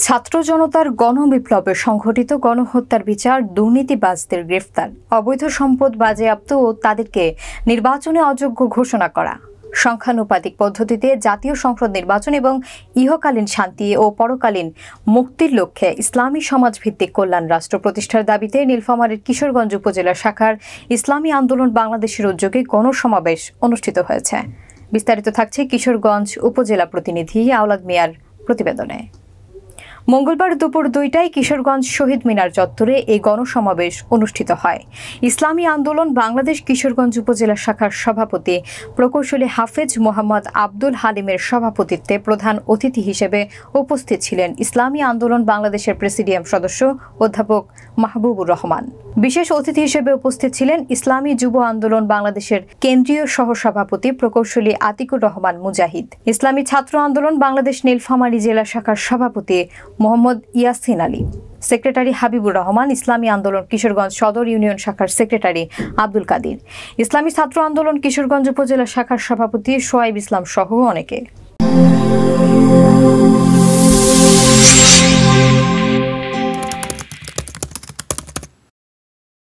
ছাত্র জনতার গণবিপ্লবে সংঘটিত গণহত্যার বিচার, দুর্নীতিবাজদের গ্রেফতার, অবৈধ সম্পদ বাজেয়াপ্ত ও তাদেরকে নির্বাচনে অযোগ্য ঘোষণা করা, সংখ্যানুপাতিক পদ্ধতিতে জাতীয় সংসদ নির্বাচন এবং ইহকালীন শান্তি ও পরকালীন মুক্তির লক্ষ্যে ইসলামী সমাজভিত্তিক কল্যাণ রাষ্ট্র প্রতিষ্ঠার দাবিতে নীলফামারীর কিশোরগঞ্জ উপজেলা শাখার ইসলামী আন্দোলন বাংলাদেশের উদ্যোগে গণসমাবেশ অনুষ্ঠিত হয়েছে। বিস্তারিত থাকছে কিশোরগঞ্জ উপজেলা প্রতিনিধি আওলাদ মিয়ার প্রতিবেদনে। মঙ্গলবার দুপুর 2টায় কিশোরগঞ্জ শহীদ মিনার চত্বরে এই গণসমাবেশ অনুষ্ঠিত হয়। ইসলামী আন্দোলন বাংলাদেশ কিশোরগঞ্জ উপজেলা শাখার সভাপতি প্রকৌশলী হাফেজ মোহাম্মদ আব্দুল হালিমের সভাপতিত্বে প্রধান অতিথি হিসেবে উপস্থিত ছিলেন ইসলামী আন্দোলন বাংলাদেশের প্রেসিডিয়াম সদস্য অধ্যাপক মাহবুবুর রহমান। বিশেষ অতিথি হিসেবে উপস্থিত ছিলেন ইসলামী যুব আন্দোলন বাংলাদেশের কেন্দ্রীয় সহসভাপতি প্রকৌশলী আতিকুর রহমান মুজাহিদ, ইসলামী ছাত্র আন্দোলন বাংলাদেশ নীলফামারী জেলা শাখার সভাপতি মোহাম্মদ ইয়াসিন আলী, সেক্রেটারি হাবিবুর রহমান, ইসলামী আন্দোলন কিশোরগঞ্জ সদর ইউনিয়ন শাখার সেক্রেটারি আব্দুল কাদির, ইসলামী ছাত্র আন্দোলন কিশোরগঞ্জ উপজেলা শাখার সভাপতি সোয়াইব ইসলাম সহ অনেকে।